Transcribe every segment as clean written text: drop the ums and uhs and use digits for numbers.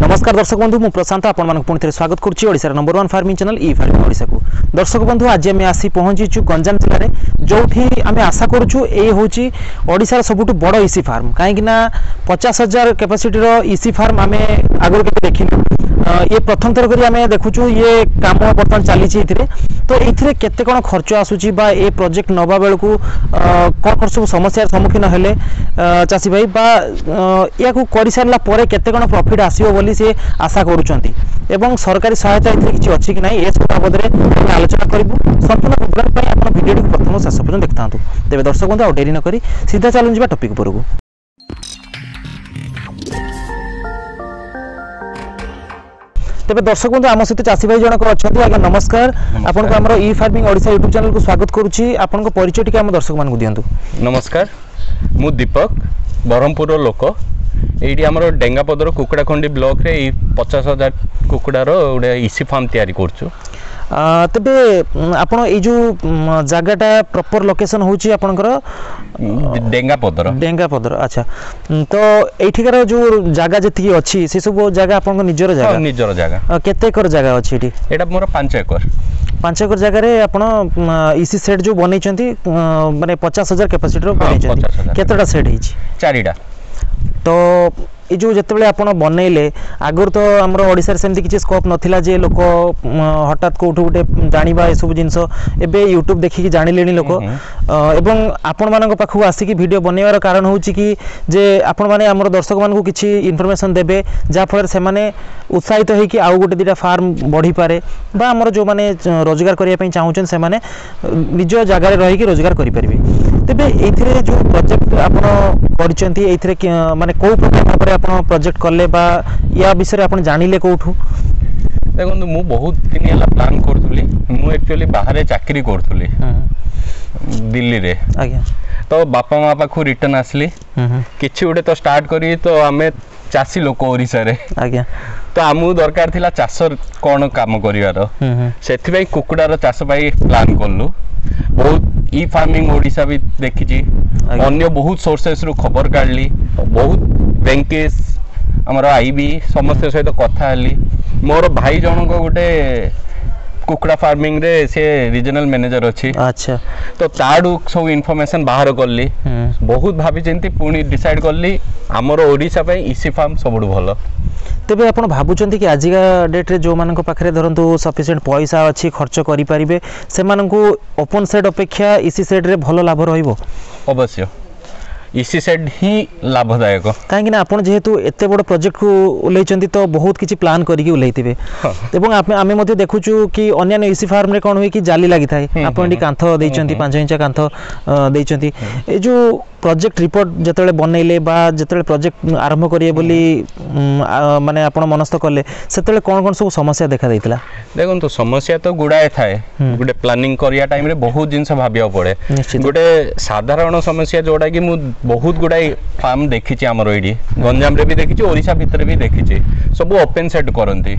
नमस्कार दर्शक बंधु मु प्रशांत आपण मानक पुणी स्वागत करुच्ची ओडिशा नंबर 1 फार्मिंग चैनल ई फार्मिंग ओडिशा को। दर्शक बंधु आज आम आसी पहुंचीचु गंजाम जिले में जो आम आशा करुचु ये हूँ ओडिशार सबुठ बड़ ईसी फार्म कहीं 50,000 कैपेसिटीर ईसी फार्म आम आगुरी के देखिलु। ये प्रथम थर करी आम देखुचु ये काम बर्तमान चली तो ये केते कौन खर्च आसूची बा ये प्रोजेक्ट नवा बेलू कौन कौन सब समस्या सम्मुखीन हेले चाषी भाई बा या कर सारा पर केते कौन प्रॉफिट आसीबो बोली से आशा करुचंती एवं सरकारी सहायता इतने किसी अच्छी कि ना ये सब बाबद में आलोचना करूँ। संपूर्ण विवरण आप वीडियो प्रथम शेष पर्यटन देखता हूँ। तेज दर्शक बंधु डेरी नक सीधा चलू जा टॉपिक पर। तेज दर्शक बंधु आम सहित चाषी भाई जनक अच्छा। आज्ञा नमस्कार, आपन को हमर ई फार्मिंग ओडिशा यूट्यूब चैनल को स्वागत करुच्ची। आपन को परिचय टिके हम दर्शक मान को दियंतु। नमस्कार, मु दीपक बरहमपुर लोक। ये आमर डेंगापदर कुकुड़ाखंडी ब्लॉक रे 50,000 कुकुड़ार गोटे ईसी फार्म तैयारी करछु। तेबे आपण ए जो जगहटा प्रॉपर लोकेशन होची आपनकर डेंगापदर। अच्छा, तो एठिकार जो जगह जति अछि से सब जगह आपन निजर जगह केते एकर जगह अछि एठी? एटा मोर 5 एकर। 5 एकर जगह रे आपण ईसी सेट जो बनै छथि माने 50,000 कैपेसिटी रो बनै छथि। केतेटा सेट हिची? 4टा। तो ये जो जिते आप बनइले आगर तो आम ओडिशा सेमती किसी स्कोप नथिला जे लोक हठात कौटू गोटे जाना ये सब जिनस एबे यूट्यूब देखिकी जानिले लोक एवं आपण मान पाखु आसिकी वीडियो बनइबार कारण हूँ कि जे आपण माने आमर दर्शक मान को किसी इनफॉरमेशन देबे जा फल से माने उत्साहित होइकी आउ गोटे दुटा फार्म बढ़ी पारे बा आमर जो माने रोजगार करिया पई चाहउछन से माने निज जगह रे रहिकी रोजगार करि परिबे। तेबे एथिरे जो प्रोजेक्ट आपण करिसंती एथिरे माने को प्रकार पर आपण प्रोजेक्ट करले बा या विषय रे आपण जानिले कोठू? देखो मु बहुत दिन हला प्लान करथुली। मु एक्चुअली बाहर चाकरी करथुली दिल्ली रे। आज्ञा तो बापा माँ पाखु रिटर्न आसली किछि उडे तो स्टार्ट करी तो आमे चासी लोक ओरिसा रे। आज्ञा तो आमु दरकार थिला चाष कोन काम करिवार सेथि भाई कुकुडार चाष भाई प्लान करलु। बहुत ई फार्मिंग ओडिशा भी देखिछि, अन्य बहुत सोर्सेस रु खबर काढली, बहुत बैंकेस हमर आईबी समस्त सहित कथा हली। मोर भाई जनक गोटे कुकुड़ा फार्मिंग रे से रीजनल मैनेजर अछि। अच्छा, तो ताडू सब इन्फॉर्मेशन बाहर करली, बहुत भाभी चिंती पुणी डिसाइड करली हमर ओडिशा पे ईसी फार्म सबुठ भलो। तेबे आपण भाबुचंती कि आजिका डेट रे जो मानक पाखरे धरंतु सफिशिएंट पैसा अछि खर्च करि परिबे से मानकु ओपन सेट अपेक्षा ईसी सेट रे भलो लाभ रहइबो? अवश्य ईसी सेट ही लाभदायक कहीं आप जेहेतु एत बड़ प्रोजेक्ट को उलैचंती तो बहुत किसी प्लान करके उलैथिबे एवं आमे मते देखुचु कि अन्य ईसी फार्म रे कोन होय कि जाली लागि थाए आपण कांथ देइचंती 5 इंच कांथ देइचंती। ए जो प्रोजेक्ट रिपोर्ट जतले बनैले बा जतले प्रोजेक्ट आरंभ करिए बोली माने आपण मनस्थ करले सेतले कोन कोन सब समस्या देखा दैतिला? देखो तो समस्या तो गुडाए थाए गुडे प्लानिंग करिया टाइम रे बहुत जिंस भाबिया पड़े। गुडे साधारण समस्या जोडा कि मु बहुत गुडाई फार्म देखिछि हमर एडी गंजाम रे भी देखिछि ओडिशा भीतर भी देखिछि सब ओपन सेट करंती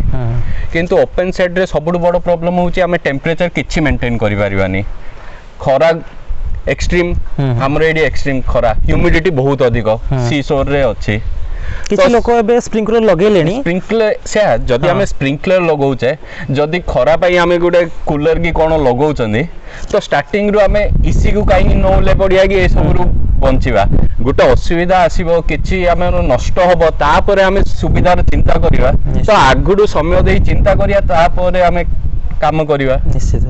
किंतु ओपन सेट रे सबुठ बड़ प्रॉब्लम होछि हमें टेम्परेचर किछि मेंटेन करि परिबानी। खरा एक्सट्रीम हमर एडी एक्सट्रीम खरा ह्यूमिडिटी बहुत अधिक सी शोर रे अछि। किछि लोक एबे स्प्रिंकलर लगेलेनी स्प्रिंकलर से जदी हमें स्प्रिंकलर लगाउचे जदी खरा पई हमें गुडे कूलर की कोन लगाउचंदी तो स्टार्टिंग रु हमें ईसी को काई न ले पड़िया कि ए सब रु बंचिबा गोटे असुविधा आसीबो किछि हमें नष्ट होबो तापरे हमें सुविधार चिंता करिवा तो आगुडू समय देई चिंता करिया तापरे हमें काम करिवा। निश्चित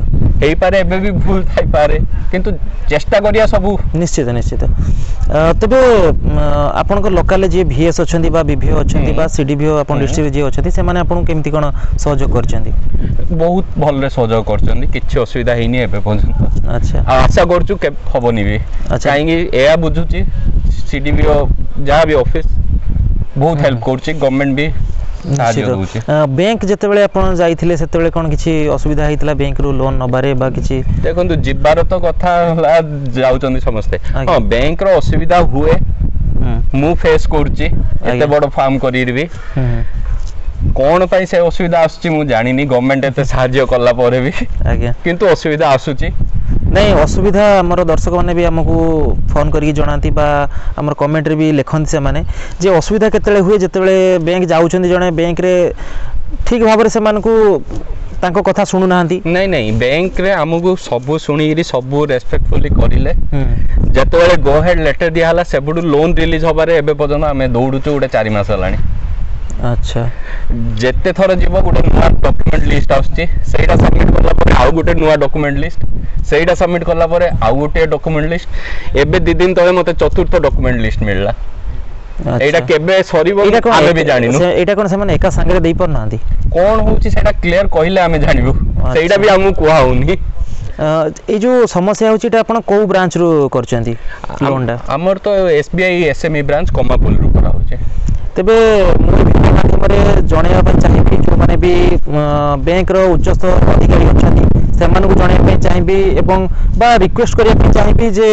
हेई पारे एबे भी भूल थाई पारे किंतु चेष्टा करिया सब निश्चित निश्चित। तबे आपनकर लोकल जे भीएस अछंती बा बीभीओ अछंती बा सीडीभीओ आपन डिस्ट्रिक्ट जे अछंती से माने आपन केमती कोन सहयोग करचंती? बहुत भलरे सहयोग करचंती किछि असुविधा हेनी एबे पर्यंत। अच्छा, आशा करचु के हबनी भी। अच्छा, काहेकि एया बुझुची सीडीभीओ जहाँ भी ऑफिस बहुत हेल्प करची गवर्नमेंट भी बैंक जिते बड़े आपण जाइथिले सेते बड़े कोन किछि असुविधा हेतिला बैंक रो लोन नबारे बा किछि? देखंतु जिबार तो कथा जाउचंदी समस्ते हां बैंक रो असुविधा हुए मु फेस करची एते बड़ फार्म करिरबी कोन पई से असुविधा आसुची मु जानिनी गवर्नमेंट एते सहाय्य करला परे भी किंतु असुविधा आसुची नहीं असुविधा आमर दर्शक मैंने भी आमको फोन करके जनाती आम कमेंट रे भी लिखती से माने जे असुविधा केतले हुए जितेबाला बैंक जाऊँ जड़े बैंक रे ठीक भाव से तांको कथा शुणु ना नहीं नहीं बैंक रे हमको सब शुणी सब रेस्पेक्टफुली करिले जतबेले गो हेड लेटर दिया हला सेबडू लोन रिलीज होबारे एबे पर्यंत आमे दौड़ुचु गोटे 4 मास हलानी। अच्छा जेते थर जीव गोटे नुआ डॉक्यूमेंट लिस्ट आउची सेटा सबमिट करला परे आउ गोटे नुआ डॉक्यूमेंट लिस्ट सेटा सबमिट करला परे आउ गोटे डॉक्यूमेंट लिस्ट एबे 2 दिन तळे मते चतुर्थ डॉक्यूमेंट लिस्ट मिलला। एटा केबे सरीबो आमे भी जानिनु एटा कोन से माने एका संगे देई पर नांदी कोन होउची सेटा क्लियर कहिले आमे जानिबो सेटा भी हमु कुआ होउनी। ए जो समस्या होची ता आपण को ब्रांच रो करचंती लोनडा हमर तो एसबीआई एसएमई ब्रांच कमापुल रो करा होचे। तेबे मोर भिडियो माध्यम जणैया पय चाहिबी जो माने भी बैंक रो उच्चस्थ अधिकारी अछंती सेमान को जणैया पय चाहिबी एवं बा रिक्वेस्ट करिया पय चाहिबी जे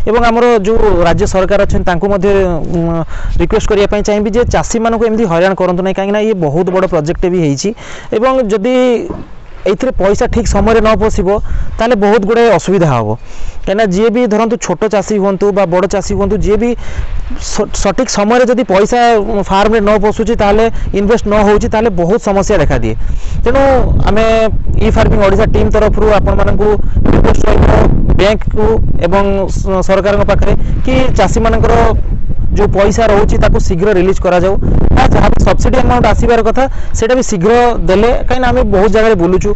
एवं हमरो जो राज्य सरकार अछन तांको मध्ये रिक्वेस्ट करिया पय चाहिबी जे चासी मान को एमदी हैरान करंतु नै काहे ना ये बहुत बड़ प्रोजेक्ट भी हेची एवं जदी एथिरे पैसा ठीक समय न पशिबो ताले बहुत गुडे असुविधा हबो कना जे भी धरंतु छोट चासी होंतु बा बड़ चासी होंतु जे भी सटीक समय जदी पैसा फार्म रे न पसुची ताले इन्वेस्ट न होउची ताले बहुत समस्या देखा दिए। तेणु आमे ई फार्मिंग ओडिशा टीम तरफ रु आपण मानकु रिक्वेस्ट करबो बैंक को एवं सरकार को पाखरे कि चासी मानकर जो पैसा रोची ताको शीघ्र रिलीज करा जाऊ जहाँ भी सब्सिडी अमाउंट आसबार कथा सेटा भी शीघ्र देले कहीं आम बहुत जगह बुलूचु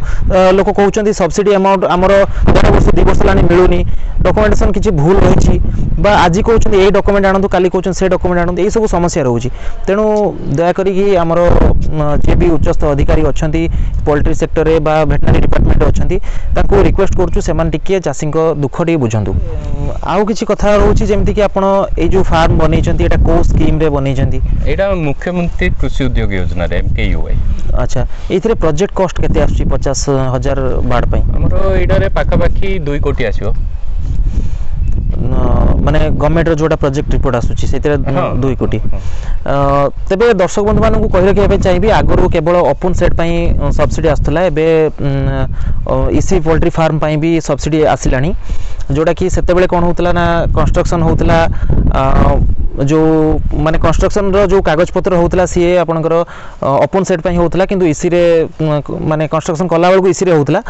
लोक कहते सब्सिडी अमाउंट आमर 1.5 वर्ष 2 वर्ष लानी मिलूनी डॉक्यूमेंटेशन किसी भूल रही आज कहते ये डॉक्यूमेंट आणु काली कहते से डॉक्यूमेंट आणु यही सब समस्या रोची। तेणु दयाकोरी आमर जे भी उच्चस्थ अधिकारी अच्छा पोल्ट्री सेक्टर में बा भेटनारी डिपार्टमेंट अच्छा रिक्वेस्ट करुँ से टिके चाषी दुख टे बुझंतु। आउ किसी कथा रोची जमती कि आपण ए जो फार्म बनै एटा को स्कीम रे बनै एटा मुख्यमंत्री कृषि उद्योग योजना रे MKUY। अच्छा एथिरे प्रोजेक्ट कॉस्ट केते आछि 50,000 बाड़ पई हमरो एडा रे पाका पाखी 2 कोटी आसीओ माने गवर्नमेंट रो जोटा प्रोजेक्ट रिपोर्ट आसुची सेते 2 कोटी। तबे दर्शक बंधु मानन को कहि रखे चाहिए आगरो केवल ओपन सेट पई सब्सिडी आस्तला एबे EC पोल्ट्री फार्म पई भी सब्सिडी आसिलानी जोटा कि सेते बेले कोन होतला ना कंस्ट्रक्शन होतला जो माने कंस्ट्रक्शन रो जो कागज पत्र होतला सी आपनकर ओपन सेट पई होतला किंतु EC रे माने कंस्ट्रक्शन कला बेल को EC रे होतला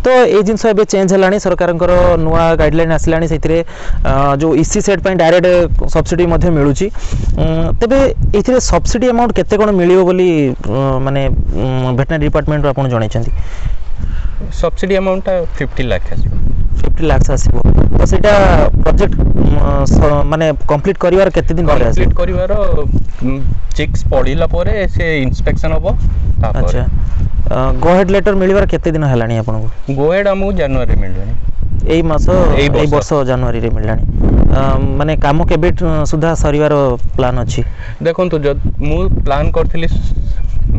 तो ए जिंस एबे चेंज हलानी सरकारनकर नुवा गाइडलाइन आसिलानी सेतिरे जो EC सेट पई डायरेक्ट सब्सिडी मध्ये मिलुची। तबे एथिरे सब्सिडी अमाउंट केते कोन मिलियो बोली माने वेटनरी डिपार्टमेंट रो आपण जणाइछंती सब्सिडी अमाउंट 50 लाख आसी 50 लाख आसीबो तो सेटा प्रोजेक्ट माने कंप्लीट करिवार केते दिन परे कंप्लीट करिवार चिक्स पडिला परे से इंस्पेक्शन होबो। अच्छा गो हेड लेटर मिलिवार केते दिन हलानी आपन को गो हेड हमु जनवरी मिललानी एई मास एई वर्ष जनवरी रे मिललानी माने काम केबे सुधा सरिवार प्लान अछि देखंतु जब मु प्लान करथिली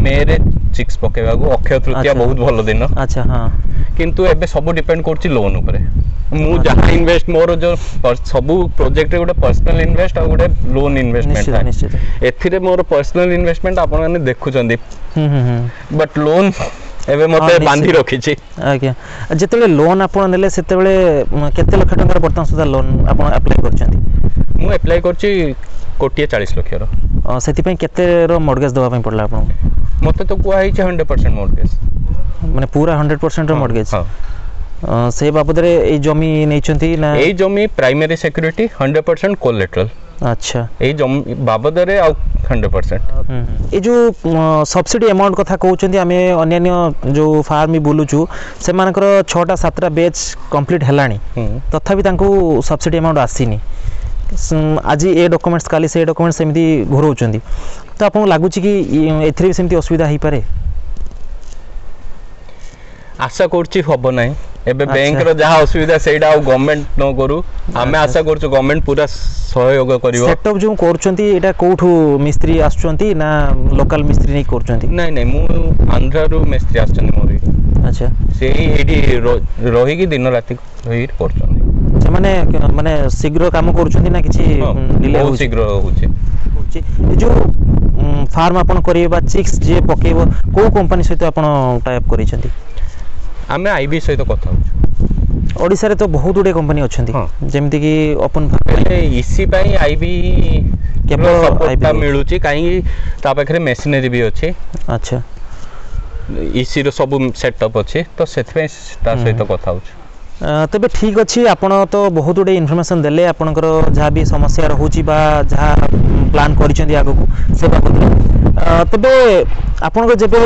मेरे चिक्स पकेवा को अक्षय तृतीया बहुत भलो दिन। अच्छा हां किंतु एबे सब डिपेंड करछि लोन ऊपर मु जहां इन्वेस्ट मोर जो सब प्रोजेक्ट रे गोटे पर्सनल इन्वेस्ट आ गोटे लोन इन्वेस्टमेंट निश्चित एथिरे मोर पर्सनल इन्वेस्टमेंट आपन माने देखुचंदी बट लोन एबे मते बांधी रखी छी। आज्ञा जेतेले लोन आपन नेले सेतेबेले केते लाख टका वर्तमान सुधा लोन आपन अप्लाई करचंती मु अप्लाई करछि 1.40 लाख रो सेति पई केते रो मॉर्गेज दवा पई पड़ला आपन मते तो कुआ है 100% मॉर्गेज माने पूरा 100% रो मॉर्गेज से बाबद रे ए जमी नैचंती ना ए जमी प्राइमरी सिक्योरिटी 100% कोलेटरल। अच्छा ए जमी बाबद रे आ 100% ए जो सब्सिडी अमाउंट कथा कहउचंती आमे अन्य जो फार्म बुलुचु से मानकर 6टा 7टा बैच कंप्लीट हलानी तथापि तांको सब्सिडी अमाउंट आसीनी आज ए डॉक्यूमेंट्स काली से डॉक्यूमेंट्स सेमती घोरउचंती तो आपन लागुची कि एथरे भी सेमती असुविधा ही पारे आशा करछि होबो नै एबे बैंक रो जहा असुविधा सेडा गवर्नमेंट न करू आमे आशा करछु गवर्नमेंट पूरा सहयोग करिवो सेटअप जो करचंती एटा कोठू मिस्त्री आछंती ना लोकल मिस्त्री नै करचंती नै नै मु आंध्रा रो मिस्त्री आछंती मोरी। अच्छा सेही एडी रही कि दिन राति रही करचंती माने माने शीघ्र काम करचंती ना किछि डिले हो शीघ्र होछि जो फार्म आपण करिबा चिक्स जे पकेबो को कंपनी सहित आपण टाइप करिसंती आमे आईबी सहित कथा होछु ओडिसा रे तो बहुत गुडे कंपनी अछंती जेमति कि ओपन ईसी पई आईबी केवल सपोर्ट मिलुची काई ता पाखरे मशीनरी भी अछि। अच्छा ईसी रो सब सेटअप अछि तो सेथपे ता सहित कथा होछ। तबे ठीक अच्छी आपण तो बहुत गुडे इनफॉरमेशन देले आपनकर जहाँ भी समस्या रहूची बा जहाँ प्लान करिसेंती आगो को से बाबत तबे आपन जेबे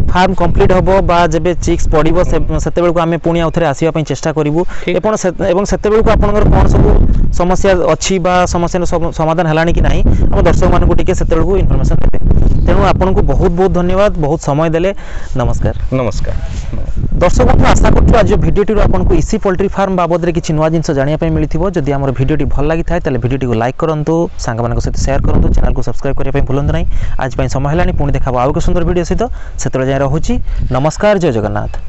फार्म कंप्लीट हबो बा जेबे चिक्स पड़िबो सेते बेल को आमे पुणी आउथरे आसीबा पई चेष्टा करिवु एवं सेते बेल को आपनकर कोन सब समस्या अछि बा समस्या समाधान हलानी कि नाही हम दर्शक मान को टिके सेते बेल को इनफॉरमेशन देबे। तेणु आपन को बहुत बहुत धन्यवाद बहुत समय देले। नमस्कार। नमस्कार दर्शक बंधु आशा करछु आज भिडियोटी आपन को ईसी पोल्ट्री फार्म बाबद रे किछि नुवा जिंस जानिया पई मिलिथिबो। जदि हमर भिडियोटी भल लागि थाए तले भिडियोटी को लाइक करंतु सांग मानक सहित शेयर करंतु चैनल को सब्सक्राइब करिया पई भूलंतु नाही। आज पई समय हलानी पुणी देखाबो आउ के सुंदर भिडियो सहित सेतले जाय रहूची। नमस्कार जय जगन्नाथ।